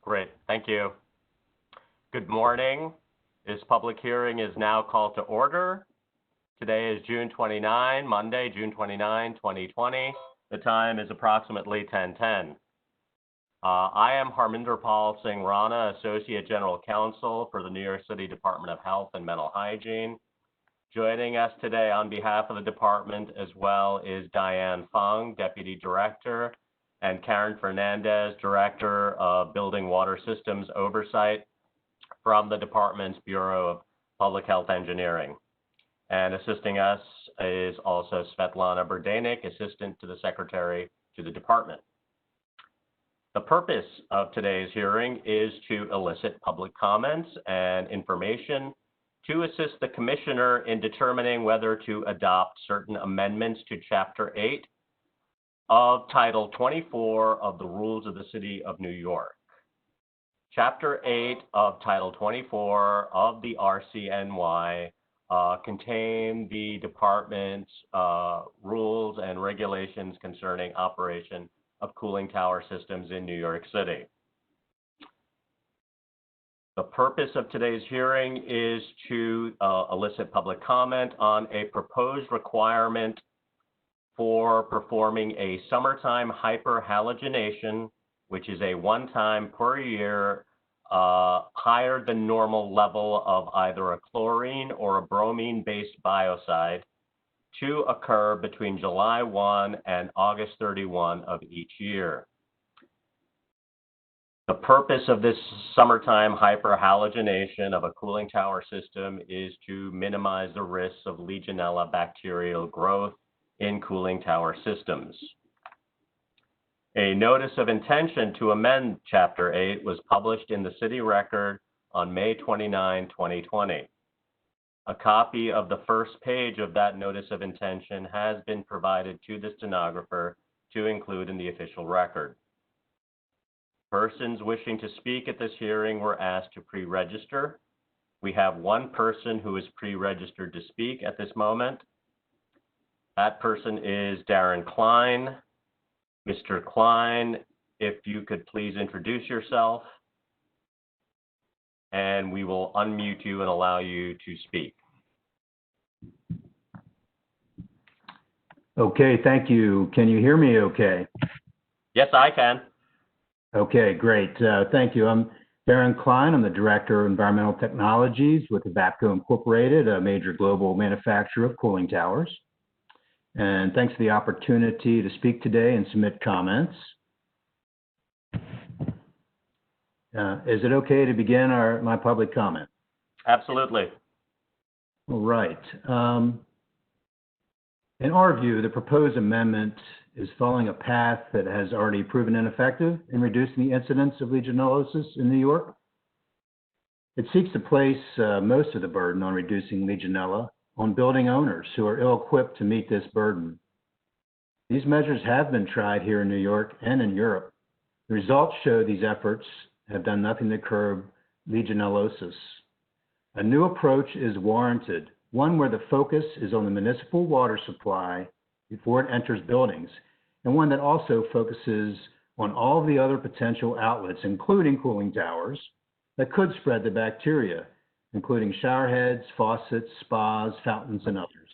Great, thank you. Good morning. This public hearing is now called to order. Today is June 29, Monday, June 29, 2020. The time is approximately 10:10. I am Harminder Pal Singh Rana, Associate General Counsel for the New York City Department of Health and Mental Hygiene. Joining us today on behalf of the department as well is Diane Fung, Deputy Director, and Karen Fernandez, Director of Building Water Systems Oversight from the department's Bureau of Public Health Engineering. And assisting us is also Svetlana Burdanik, Assistant to the Secretary to the department. The purpose of today's hearing is to elicit public comments and information to assist the Commissioner in determining whether to adopt certain amendments to Chapter 8 of Title 24 of the Rules of the City of New York. Chapter 8 of Title 24 of the RCNY contain the department's rules and regulations concerning operation of cooling tower systems in New York City. The purpose of today's hearing is to elicit public comment on a proposed requirement for performing a summertime hyperhalogenation, which is a one-time per year higher than normal level of either a chlorine or a bromine-based biocide to occur between July 1 and August 31 of each year. The purpose of this summertime hyperhalogenation of a cooling tower system is to minimize the risks of Legionella bacterial growth in cooling tower systems. A notice of intention to amend Chapter 8 was published in the City Record on May 29, 2020. A copy of the first page of that notice of intention has been provided to the stenographer to include in the official record. Persons wishing to speak at this hearing were asked to pre-register. We have one person who is pre-registered to speak at this moment. That person is Darren Klein. Mr. Klein, if you could please introduce yourself, and we will unmute you and allow you to speak. Okay, thank you. Can you hear me okay? Yes, I can. Okay, great. Thank you. I'm Darren Klein. I'm the Director of Environmental Technologies with Evapco Incorporated, a major global manufacturer of cooling towers. And thanks for the opportunity to speak today and submit comments. Is it okay to begin my public comment? Absolutely. All right. In our view, the proposed amendment is following a path that has already proven ineffective in reducing the incidence of Legionellosis in New York. It seeks to place most of the burden on reducing Legionella on building owners who are ill-equipped to meet this burden. These measures have been tried here in New York and in Europe. The results show these efforts have done nothing to curb Legionellosis. A new approach is warranted, one where the focus is on the municipal water supply before it enters buildings, and one that also focuses on all of the other potential outlets, including cooling towers, that could spread the bacteria, including shower heads, faucets, spas, fountains, and others.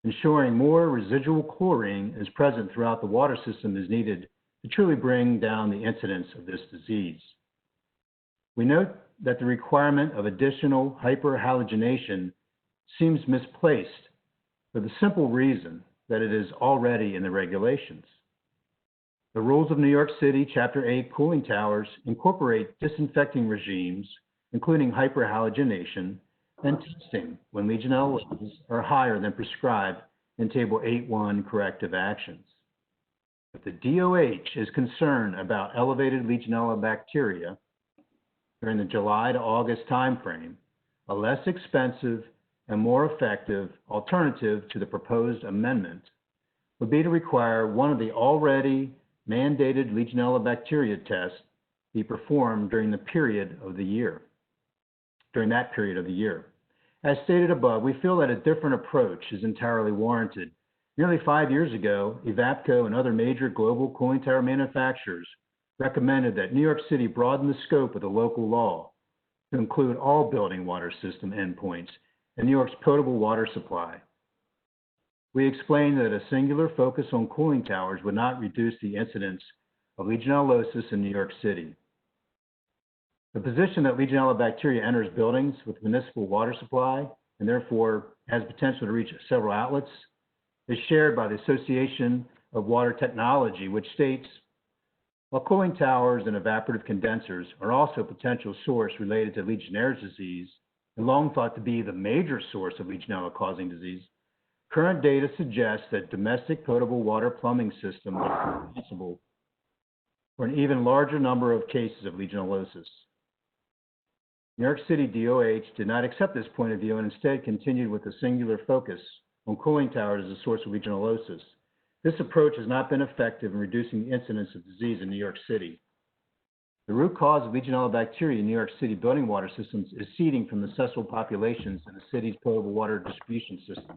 Ensuring more residual chlorine is present throughout the water system is needed to truly bring down the incidence of this disease. We note that the requirement of additional hyperhalogenation seems misplaced for the simple reason that it is already in the regulations. The rules of New York City, Chapter 8 cooling towers incorporate disinfecting regimes, including hyperhalogenation and testing when Legionella levels are higher than prescribed in Table 8.1 corrective actions. If the DOH is concerned about elevated Legionella bacteria during the July to August timeframe, a less expensive and more effective alternative to the proposed amendment would be to require one of the already mandated Legionella bacteria tests be performed during that period of the year. As stated above, we feel that a different approach is entirely warranted. Nearly 5 years ago, Evapco and other major global cooling tower manufacturers recommended that New York City broaden the scope of the local law to include all building water system endpoints and New York's potable water supply. We explained that a singular focus on cooling towers would not reduce the incidence of Legionellosis in New York City. The position that Legionella bacteria enters buildings with municipal water supply and therefore has potential to reach several outlets is shared by the Association of Water Technology, which states, while cooling towers and evaporative condensers are also a potential source related to Legionnaire's disease and long thought to be the major source of Legionella causing disease, current data suggests that domestic potable water plumbing systems are responsible for an even larger number of cases of Legionellosis. New York City DOH did not accept this point of view and instead continued with a singular focus on cooling towers as a source of Legionellosis. This approach has not been effective in reducing the incidence of disease in New York City. The root cause of Legionella bacteria in New York City building water systems is seeding from the cesspool populations in the city's potable water distribution system.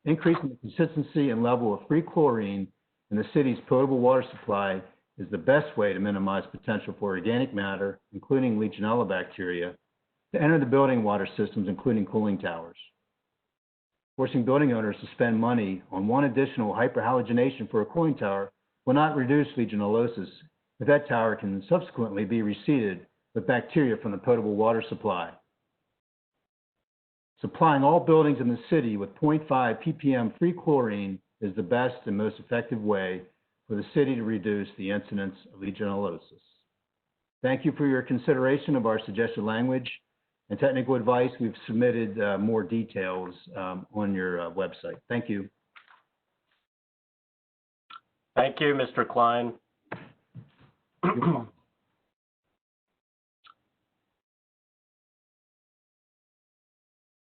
Increasing the consistency and level of free chlorine in the city's potable water supply is the best way to minimize potential for organic matter, including Legionella bacteria, to enter the building water systems, including cooling towers. Forcing building owners to spend money on one additional hyperhalogenation for a cooling tower will not reduce Legionellosis if that tower can subsequently be reseeded with bacteria from the potable water supply. Supplying all buildings in the city with 0.5 ppm free chlorine is the best and most effective way for the city to reduce the incidence of Legionellosis. Thank you for your consideration of our suggested language and technical advice. We've submitted more details on your website. Thank you. Thank you, Mr. Klein.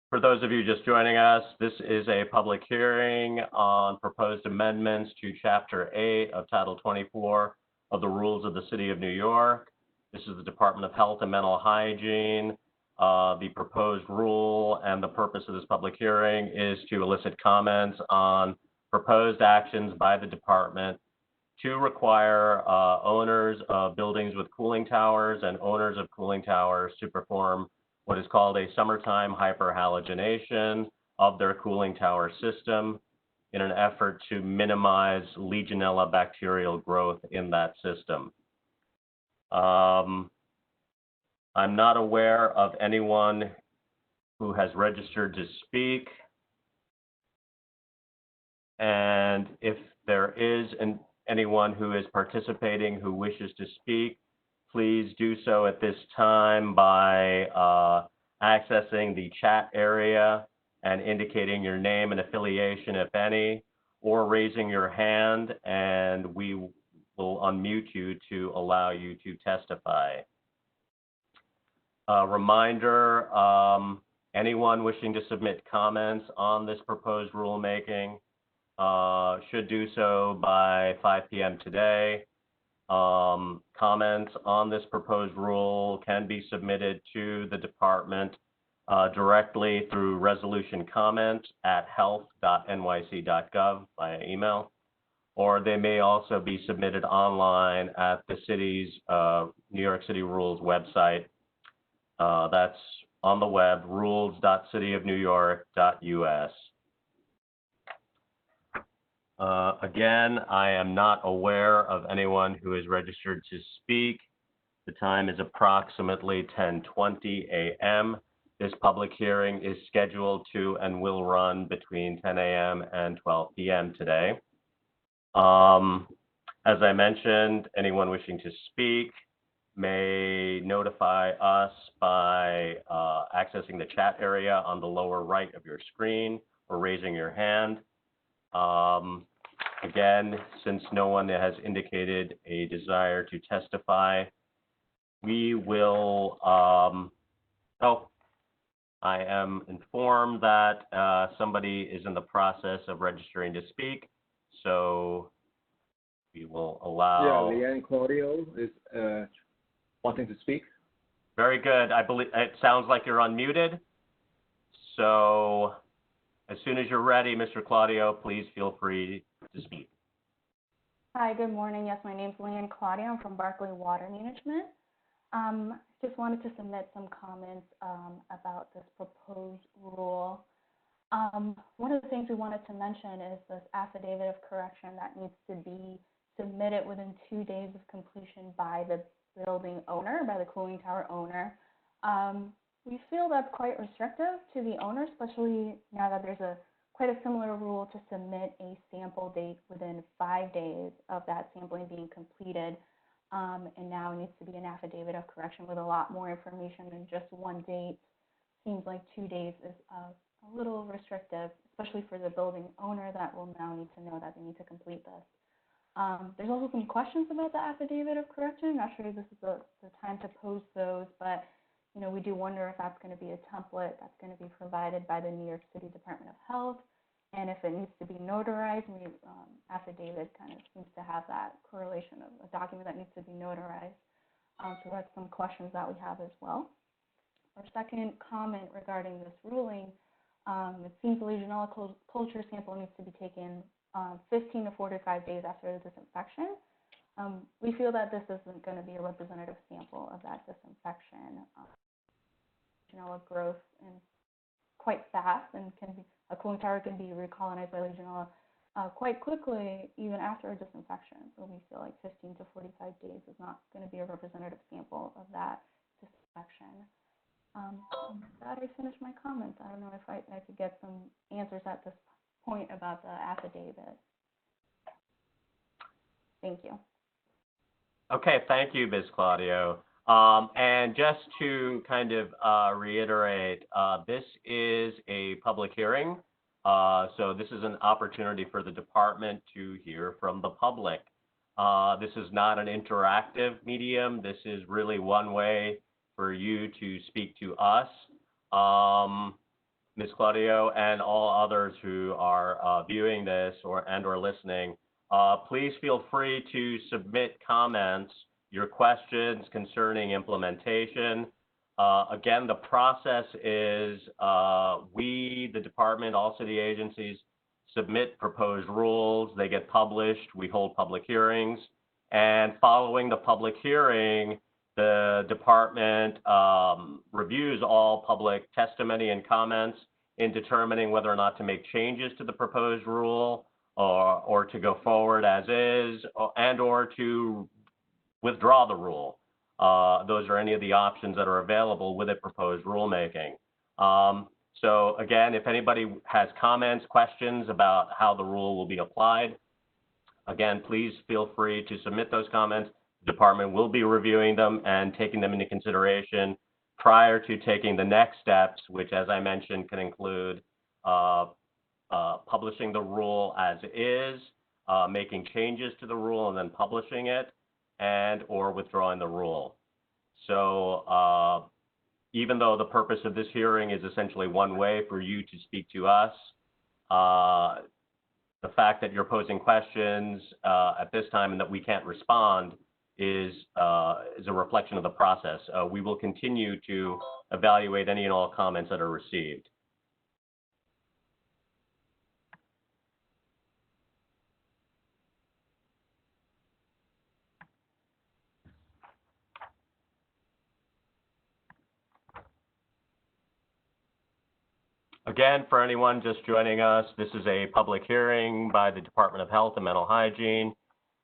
For those of you just joining us, this is a public hearing on proposed amendments to Chapter 8 of Title 24 of the Rules of the City of New York. This is the Department of Health and Mental Hygiene. The proposed rule and the purpose of this public hearing is to elicit comments on proposed actions by the department to require owners of buildings with cooling towers and owners of cooling towers to perform what is called a summertime hyperhalogenation of their cooling tower system in an effort to minimize Legionella bacterial growth in that system. I'm not aware of anyone who has registered to speak. And if there is anyone who is participating who wishes to speak, please do so at this time by accessing the chat area and indicating your name and affiliation, if any, or raising your hand, and we will unmute you to allow you to testify. Reminder, anyone wishing to submit comments on this proposed rulemaking should do so by 5 p.m. today. Comments on this proposed rule can be submitted to the department directly through resolution comment at health.nyc.gov via email, or they may also be submitted online at the city's New York City Rules website. That's on the web, rules.cityofnewyork.us. Again, I am not aware of anyone who is registered to speak. The time is approximately 10:20 a.m. This public hearing is scheduled to and will run between 10 a.m. and 12 p.m. today. As I mentioned, anyone wishing to speak may notify us by accessing the chat area on the lower right of your screen or raising your hand. Again, since no one has indicated a desire to testify, we will, I am informed that somebody is in the process of registering to speak, so we will allow. Yeah, Leanne Claudio is wanting to speak. Very good. I believe it sounds like you're unmuted. So as soon as you're ready, Mr. Claudio, please feel free to speak. Hi, good morning. Yes, my name's Leanne Claudia. I'm from Barclay Water Management. Just wanted to submit some comments about this proposed rule. One of the things we wanted to mention is this affidavit of correction that needs to be submitted within 2 days of completion by the building owner, by the cooling tower owner. We feel that's quite restrictive to the owner, especially now that there's quite a similar rule to submit a sample date within 5 days of that sampling being completed. And now it needs to be an affidavit of correction with a lot more information than just one date. Seems like 2 days is a little restrictive, especially for the building owner that will now need to know that they need to complete this. There's also some questions about the affidavit of correction. Not sure if this is the time to pose those, but we do wonder if that's going to be a template that's going to be provided by the New York City Department of Health, and if it needs to be notarized. Affidavit kind of seems to have that correlation of a document that needs to be notarized. So that's some questions that we have as well. Our second comment regarding this ruling, it seems the Legionella culture sample needs to be taken 15 to 45 days after the disinfection. We feel that this isn't going to be a representative sample of that disinfection. Legionella growth and quite fast, and a cooling tower can be recolonized by Legionella quite quickly, even after a disinfection. So we feel like 15 to 45 days is not going to be a representative sample of that disinfection. With that, I finished my comments. I don't know if I could get some answers at this point about the affidavit. Thank you. Okay, thank you, Ms. Claudio. And just to kind of reiterate, this is a public hearing. So this is an opportunity for the department to hear from the public. This is not an interactive medium. This is really one way for you to speak to us, Ms. Claudio, and all others who are viewing this or listening. Please feel free to submit comments, your questions concerning implementation. Again, the process is we, the department, all city agencies, submit proposed rules. They get published. We hold public hearings. And following the public hearing, the department reviews all public testimony and comments in determining whether or not to make changes to the proposed rule or to go forward as is and or to withdraw the rule. Those are any of the options that are available with a proposed rulemaking. So again, if anybody has comments, questions about how the rule will be applied, again, please feel free to submit those comments. The department will be reviewing them and taking them into consideration prior to taking the next steps, which, as I mentioned, can include publishing the rule as is, making changes to the rule and then publishing it, and or withdrawing the rule. So even though the purpose of this hearing is essentially one way for you to speak to us, the fact that you're posing questions at this time and that we can't respond is a reflection of the process. We will continue to evaluate any and all comments that are received. Again, for anyone just joining us, this is a public hearing by the Department of Health and Mental Hygiene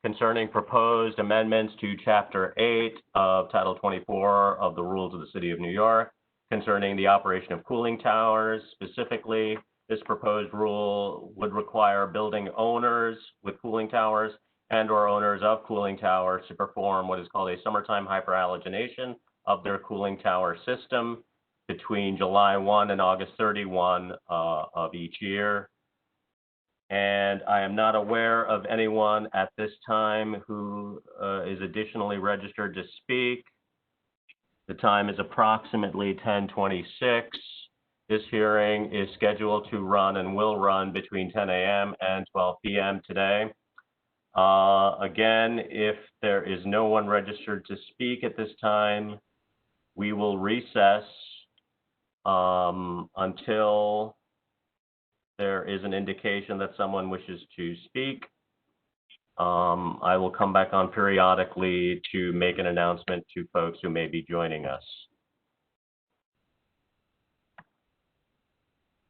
concerning proposed amendments to Chapter 8 of Title 24 of the Rules of the City of New York concerning the operation of cooling towers. Specifically, this proposed rule would require building owners with cooling towers and or owners of cooling towers to perform what is called a summertime hyperhalogenation of their cooling tower system between July 1 and August 31 of each year. And I am not aware of anyone at this time who is additionally registered to speak. The time is approximately 10:26. This hearing is scheduled to run and will run between 10 a.m. and 12 p.m. today. Again, if there is no one registered to speak at this time, we will recess until there is an indication that someone wishes to speak. I will come back on periodically to make an announcement to folks who may be joining us.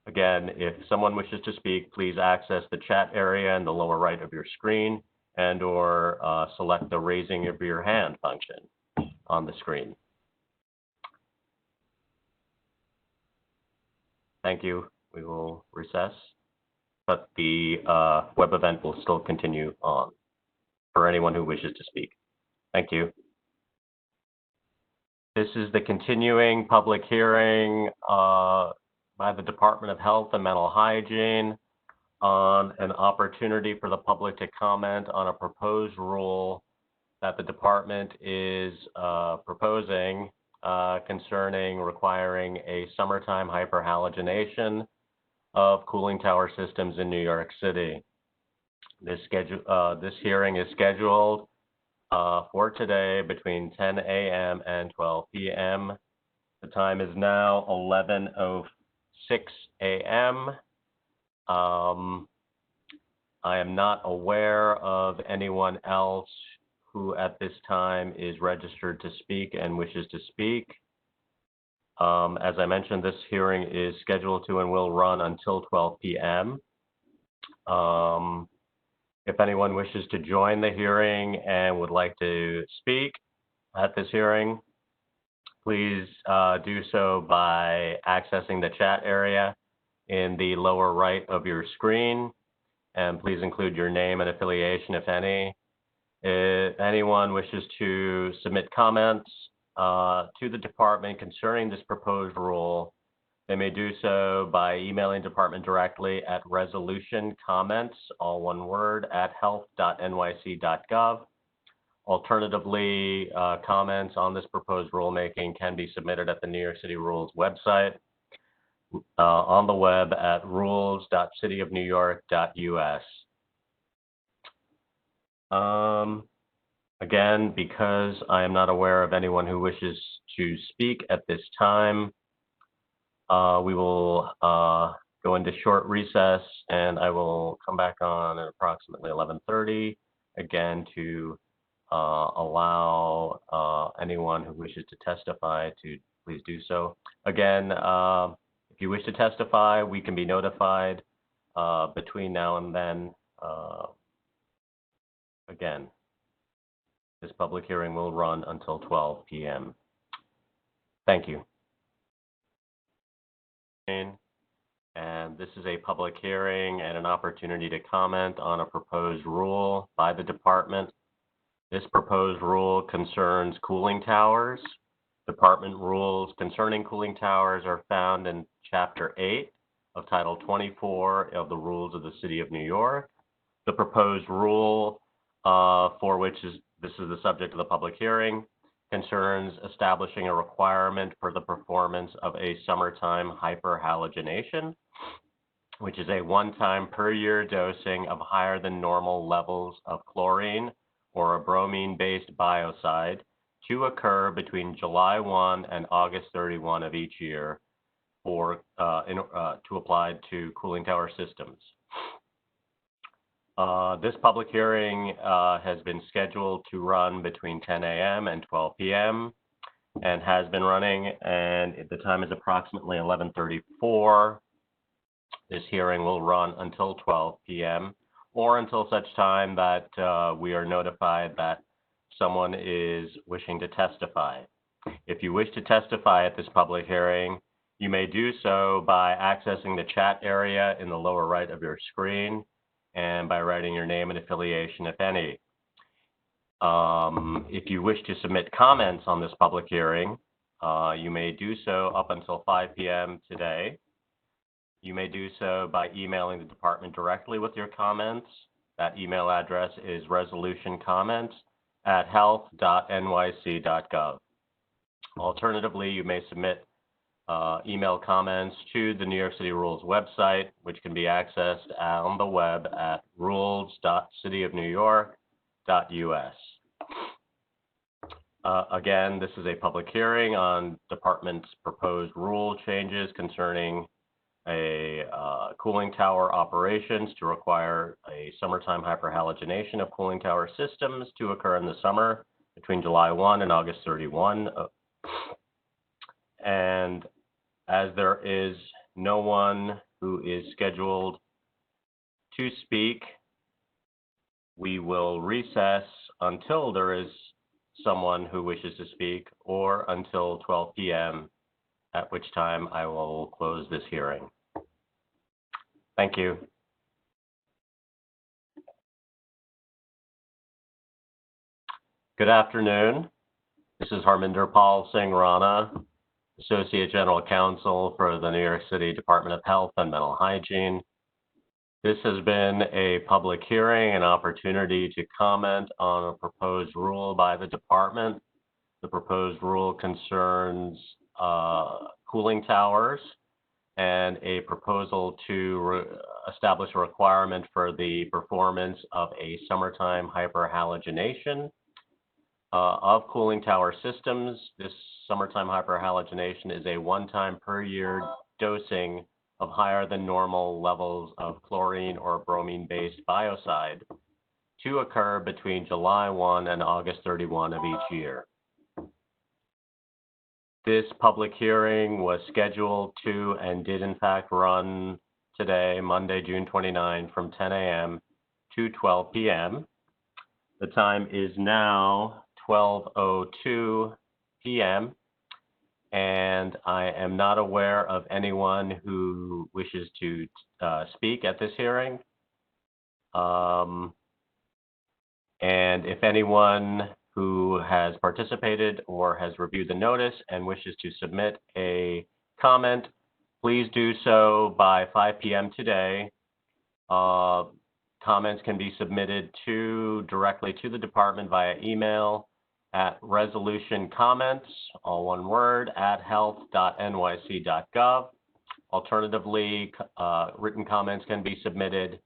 Again, if someone wishes to speak, please access the chat area in the lower right of your screen and/or select the raising of your hand function on the screen. Thank you. We will recess, but the web event will still continue on for anyone who wishes to speak. Thank you. This is the continuing public hearing by the Department of Health and Mental Hygiene on an opportunity for the public to comment on a proposed rule that the department is proposing concerning requiring a summertime hyperhalogenation of cooling tower systems in New York City. This hearing is scheduled for today between 10 a.m. and 12 p.m. The time is now 11:06 a.m. I am not aware of anyone else who at this time is registered to speak and wishes to speak. As I mentioned, this hearing is scheduled to and will run until 12 p.m. If anyone wishes to join the hearing and would like to speak at this hearing, please do so by accessing the chat area in the lower right of your screen, and please include your name and affiliation, if any. If anyone wishes to submit comments to the department concerning this proposed rule, they may do so by emailing department directly at resolutioncomments, all one word, at health.nyc.gov. Alternatively, comments on this proposed rulemaking can be submitted at the New York City Rules website on the web at rules.cityofnewyork.us. Again, because I am not aware of anyone who wishes to speak at this time, we will go into short recess, and I will come back on at approximately 11:30 again to allow anyone who wishes to testify to please do so. Again, if you wish to testify, we can be notified between now and then. Again, this public hearing will run until 12 p.m. Thank you. And this is a public hearing and an opportunity to comment on a proposed rule by the department. This proposed rule concerns cooling towers. Department rules concerning cooling towers are found in Chapter 8 of Title 24 of the Rules of the City of New York. The proposed rule for which this is the subject of the public hearing concerns establishing a requirement for the performance of a summertime hyperhalogenation, which is a one-time per year dosing of higher than normal levels of chlorine or a bromine-based biocide to occur between July 1 and August 31 of each year to apply to cooling tower systems. This public hearing has been scheduled to run between 10 a.m. and 12 p.m. and has been running, and the time is approximately 11:34. This hearing will run until 12 p.m. or until such time that we are notified that someone is wishing to testify. If you wish to testify at this public hearing, you may do so by accessing the chat area in the lower right of your screen and by writing your name and affiliation, if any. If you wish to submit comments on this public hearing, you may do so up until 5 p.m. today. You may do so by emailing the department directly with your comments. That email address is resolutioncomments@health.nyc.gov. Alternatively, you may submit email comments to the New York City Rules website, which can be accessed on the web at rules.cityofnewyork.us. Again, this is a public hearing on department's proposed rule changes concerning cooling tower operations to require a summertime hyperhalogeniation of cooling tower systems to occur in the summer between July 1 and August 31. And as there is no one who is scheduled to speak, we will recess until there is someone who wishes to speak, or until 12 p.m., at which time I will close this hearing. Thank you. Good afternoon. This is Harminder Pal Singh Rana, Associate General Counsel for the New York City Department of Health and Mental Hygiene. This has been a public hearing, an opportunity to comment on a proposed rule by the department. The proposed rule concerns cooling towers and a proposal to establish a requirement for the performance of a summertime hyperhalogenation of cooling tower systems. This summertime hyperhalogenation is a one-time per year dosing of higher than normal levels of chlorine or bromine-based biocide to occur between July 1 and August 31 of each year. This public hearing was scheduled to and did in fact run today, Monday, June 29, from 10 a.m. to 12 p.m. The time is now 12:02 p.m. and I am not aware of anyone who wishes to speak at this hearing. And if anyone who has participated or has reviewed the notice and wishes to submit a comment, please do so by 5 p.m. today. Comments can be submitted directly to the department via email at resolutioncomments, all one word, @health.nyc.gov. Alternatively, written comments can be submitted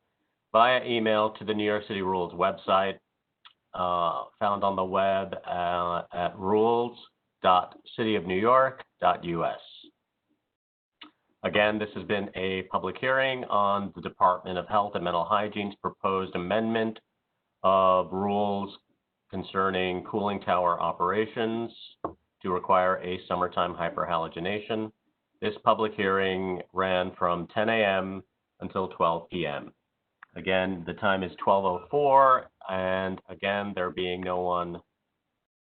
via email to the New York City Rules website, found on the web at rules.cityofnewyork.us. Again, this has been a public hearing on the Department of Health and Mental Hygiene's proposed amendment of rules concerning cooling tower operations to require a summertime hyperhalogenation. This public hearing ran from 10 a.m. until 12 p.m. Again, the time is 12:04, and again, there being no one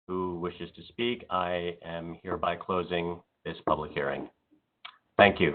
who wishes to speak, I am hereby closing this public hearing. Thank you.